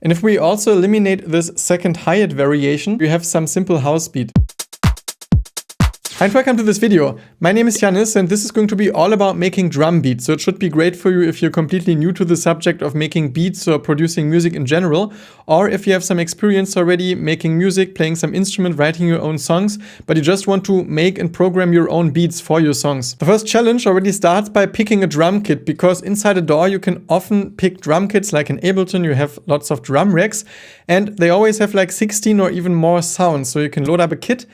And if we also eliminate this second hi-hat variation, we have some simple house beat. Hi and welcome to this video. My name is Yannis and this is going to be all about making drum beats. So it should be great for you if you're completely new to the subject of making beats or producing music in general, or if you have some experience already making music, playing some instrument, writing your own songs, but you just want to make and program your own beats for your songs. The first challenge already starts by picking a drum kit, because inside a DAW you can often pick drum kits. Like in Ableton you have lots of drum racks and they always have like 16 or even more sounds. So you can load up a kit,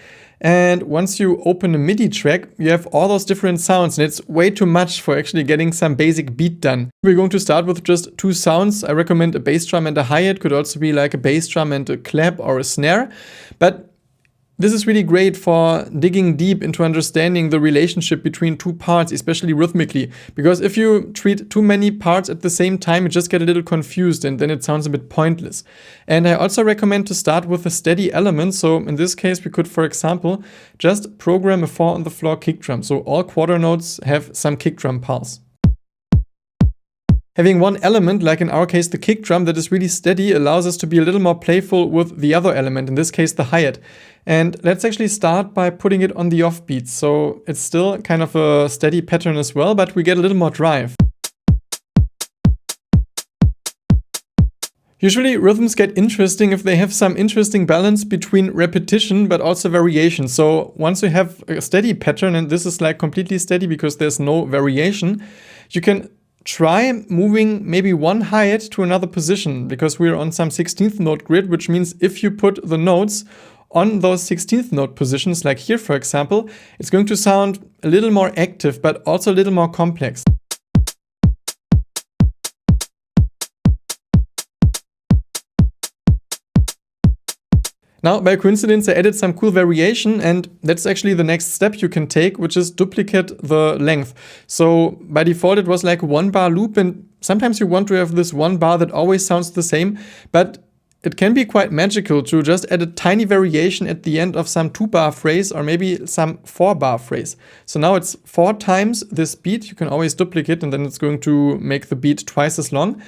and once you open a MIDI track, you have all those different sounds, and it's way too much for actually getting some basic beat done. We're going to start with just two sounds. I recommend a bass drum and a hi-hat. Could also be like a bass drum and a clap or a snare. But this is really great for digging deep into understanding the relationship between two parts, especially rhythmically. Because if you treat too many parts at the same time, you just get a little confused and then it sounds a bit pointless. And I also recommend to start with a steady element. So in this case, we could, for example, just program a 4-on-the-floor kick drum. So all quarter notes have some kick drum pulse. Having one element, like in our case the kick drum, that is really steady allows us to be a little more playful with the other element, in this case the hi-hat. And let's actually start by putting it on the offbeat. So it's still kind of a steady pattern as well, but we get a little more drive. Usually rhythms get interesting if they have some interesting balance between repetition but also variation. So once you have a steady pattern, and this is like completely steady because there's no variation, you can try moving maybe one hi-hat to another position, because we're on some 16th note grid, which means if you put the notes on those 16th note positions, like here for example, it's going to sound a little more active but also a little more complex. Now, by coincidence, I added some cool variation, and that's actually the next step you can take, which is duplicate the length. So by default, it was like 1-bar loop, and sometimes you want to have this 1 bar that always sounds the same, but it can be quite magical to just add a tiny variation at the end of some 2-bar phrase or maybe some 4-bar phrase. So now it's 4 times this beat. You can always duplicate, and then it's going to make the beat twice as long.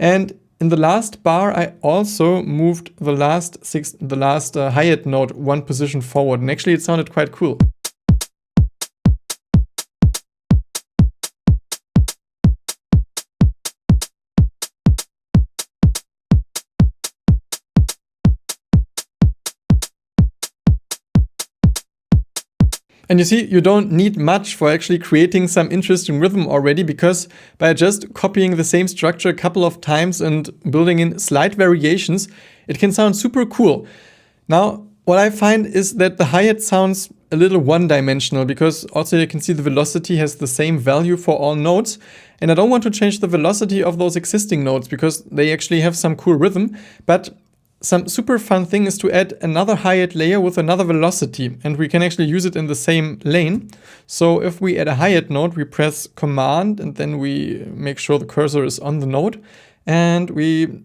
And in the last bar, I also moved the last hi-hat note one position forward, and actually it sounded quite cool. And you see, you don't need much for actually creating some interesting rhythm already, because by just copying the same structure a couple of times and building in slight variations, it can sound super cool. Now, what I find is that the hi-hat sounds a little one-dimensional, because also you can see the velocity has the same value for all notes. And I don't want to change the velocity of those existing notes because they actually have some cool rhythm, but some super fun thing is to add another hi-hat layer with another velocity, and we can actually use it in the same lane. So if we add a hi-hat note, we press Command and then we make sure the cursor is on the note, and we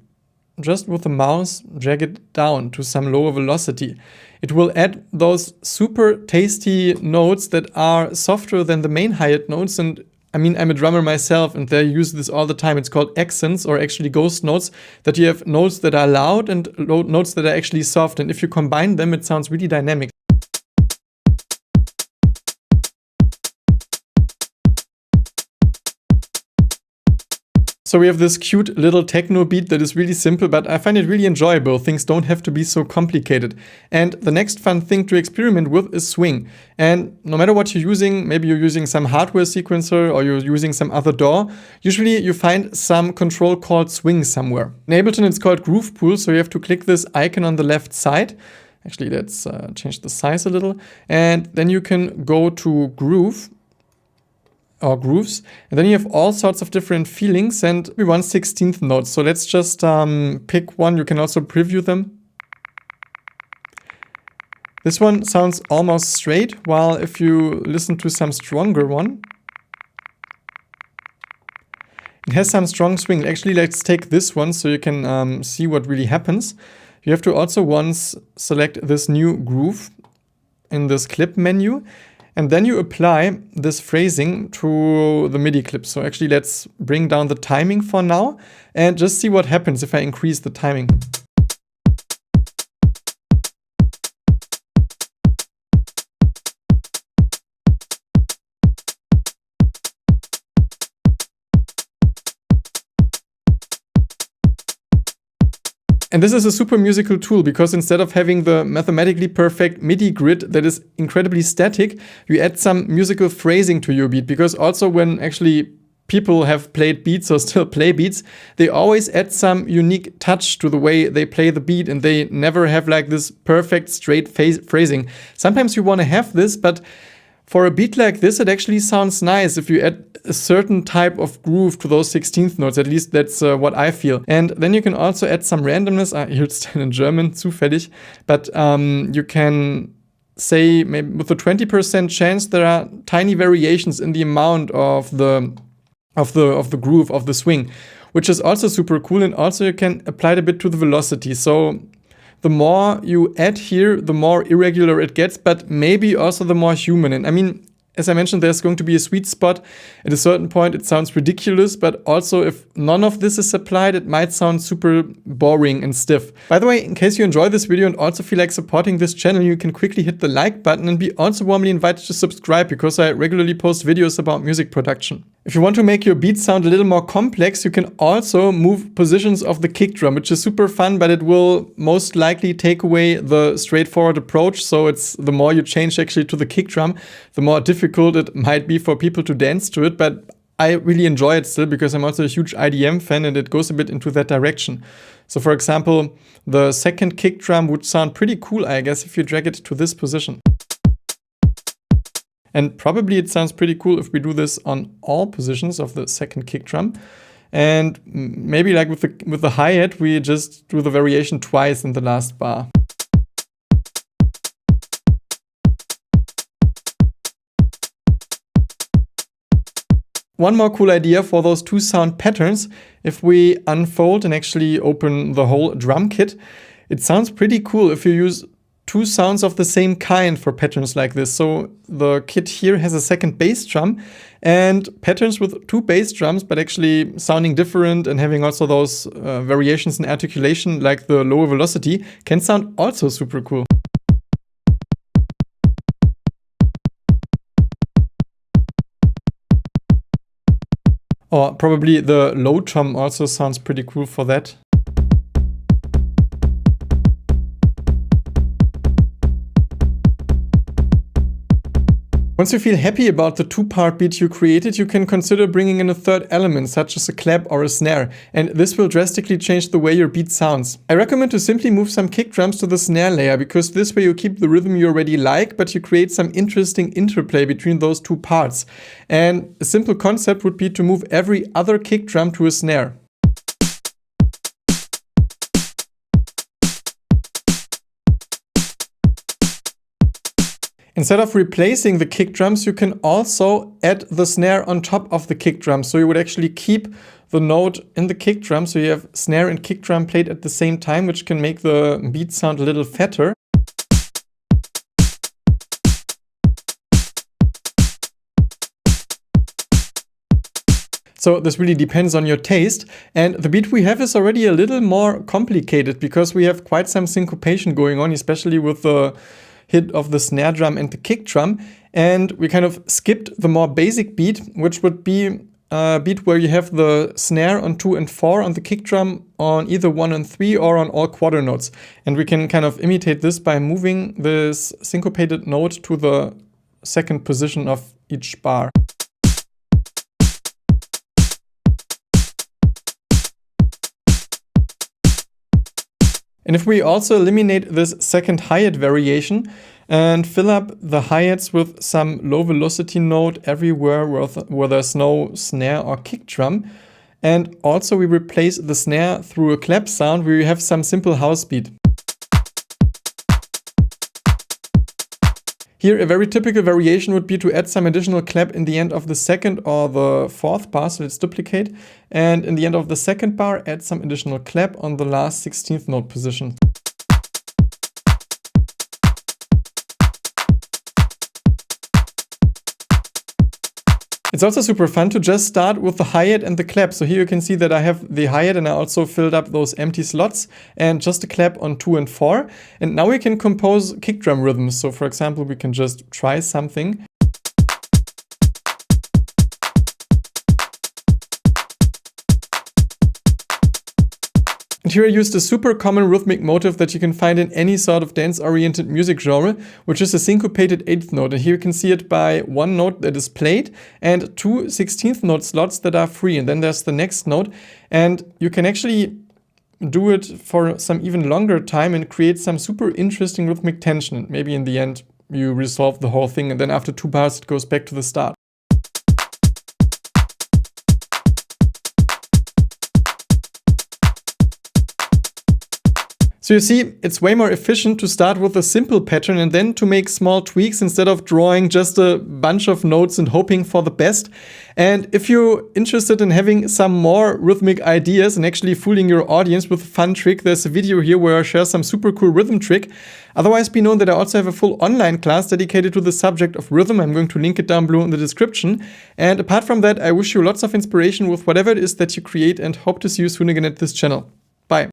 just with the mouse drag it down to some lower velocity. It will add those super tasty notes that are softer than the main hi-hat notes. And I mean, I'm a drummer myself and they use this all the time. It's called accents, or actually ghost notes, that you have notes that are loud and notes that are actually soft. And if you combine them, it sounds really dynamic. So we have this cute little techno beat that is really simple, but I find it really enjoyable. Things don't have to be so complicated. And the next fun thing to experiment with is swing. And no matter what you're using, maybe you're using some hardware sequencer or you're using some other DAW, usually you find some control called swing somewhere. In Ableton it's called Groove Pool, so you have to click this icon on the left side. Actually, let's change the size a little. And then you can go to Groove, or grooves, and then you have all sorts of different feelings, and we want 16th notes. So let's just pick one. You can also preview them. This one sounds almost straight, while if you listen to some stronger one, it has some strong swing. Actually, let's take this one so you can see what really happens. You have to also once select this new groove in this clip menu. And then you apply this phrasing to the MIDI clip. So actually let's bring down the timing for now and just see what happens if I increase the timing. And this is a super musical tool because instead of having the mathematically perfect MIDI grid that is incredibly static, you add some musical phrasing to your beat. Because also when actually people have played beats or still play beats, they always add some unique touch to the way they play the beat, and they never have like this perfect straight phrasing. Sometimes you want to have this, but for a beat like this, it actually sounds nice if you add a certain type of groove to those 16th notes. At least that's what I feel. And then you can also add some randomness. Here it's still in German, zufällig. But you can say maybe with a 20% chance there are tiny variations in the amount of the groove, of the swing, which is also super cool. And also you can apply it a bit to the velocity. So the more you add here, the more irregular it gets, but maybe also the more human. And I mean, as I mentioned, there's going to be a sweet spot. At a certain point, it sounds ridiculous, but also if none of this is applied, it might sound super boring and stiff. By the way, in case you enjoy this video and also feel like supporting this channel, you can quickly hit the like button and be also warmly invited to subscribe because I regularly post videos about music production. If you want to make your beat sound a little more complex, you can also move positions of the kick drum, which is super fun, but it will most likely take away the straightforward approach. So it's the more you change actually to the kick drum, the more difficult it might be for people to dance to it. But I really enjoy it still because I'm also a huge IDM fan and it goes a bit into that direction. So for example, the second kick drum would sound pretty cool, I guess, if you drag it to this position. And probably it sounds pretty cool if we do this on all positions of the second kick drum. And maybe like with the hi-hat, we just do the variation twice in the last bar. One more cool idea for those two sound patterns, if we unfold and actually open the whole drum kit, it sounds pretty cool if you use two sounds of the same kind for patterns like this. So the kit here has a second bass drum and patterns with two bass drums, but actually sounding different and having also those variations in articulation like the lower velocity can sound also super cool. Or probably the low tom also sounds pretty cool for that. Once you feel happy about the two-part beat you created, you can consider bringing in a third element, such as a clap or a snare, and this will drastically change the way your beat sounds. I recommend to simply move some kick drums to the snare layer, because this way you keep the rhythm you already like, but you create some interesting interplay between those two parts. And a simple concept would be to move every other kick drum to a snare. Instead of replacing the kick drums, you can also add the snare on top of the kick drum. So you would actually keep the note in the kick drum. So you have snare and kick drum played at the same time, which can make the beat sound a little fatter. So this really depends on your taste. And the beat we have is already a little more complicated because we have quite some syncopation going on, especially with the hit of the snare drum and the kick drum, and we kind of skipped the more basic beat, which would be a beat where you have the snare on 2 and 4, on the kick drum on either 1 and 3, or on all quarter notes. And we can kind of imitate this by moving this syncopated note to the second position of each bar. And if we also eliminate this second hi-hat variation and fill up the hi-hats with some low velocity note everywhere where there's no snare or kick drum, and also we replace the snare through a clap sound where you have some simple house beat. Here, a very typical variation would be to add some additional clap in the end of the second or the fourth bar, so let's duplicate. And in the end of the second bar, add some additional clap on the last 16th note position. It's also super fun to just start with the hi-hat and the clap. So here you can see that I have the hi-hat and I also filled up those empty slots and just a clap on 2 and 4. And now we can compose kick drum rhythms. So for example, we can just try something. And here I used a super common rhythmic motive that you can find in any sort of dance-oriented music genre, which is a syncopated 8th note. And here you can see it by one note that is played and 2 16th note slots that are free. And then there's the next note. And you can actually do it for some even longer time and create some super interesting rhythmic tension. And maybe in the end, you resolve the whole thing. And then after 2 bars, it goes back to the start. So you see, it's way more efficient to start with a simple pattern and then to make small tweaks instead of drawing just a bunch of notes and hoping for the best. And if you're interested in having some more rhythmic ideas and actually fooling your audience with a fun trick, there's a video here where I share some super cool rhythm trick. Otherwise, be known that I also have a full online class dedicated to the subject of rhythm. I'm going to link it down below in the description. And apart from that, I wish you lots of inspiration with whatever it is that you create and hope to see you soon again at this channel. Bye.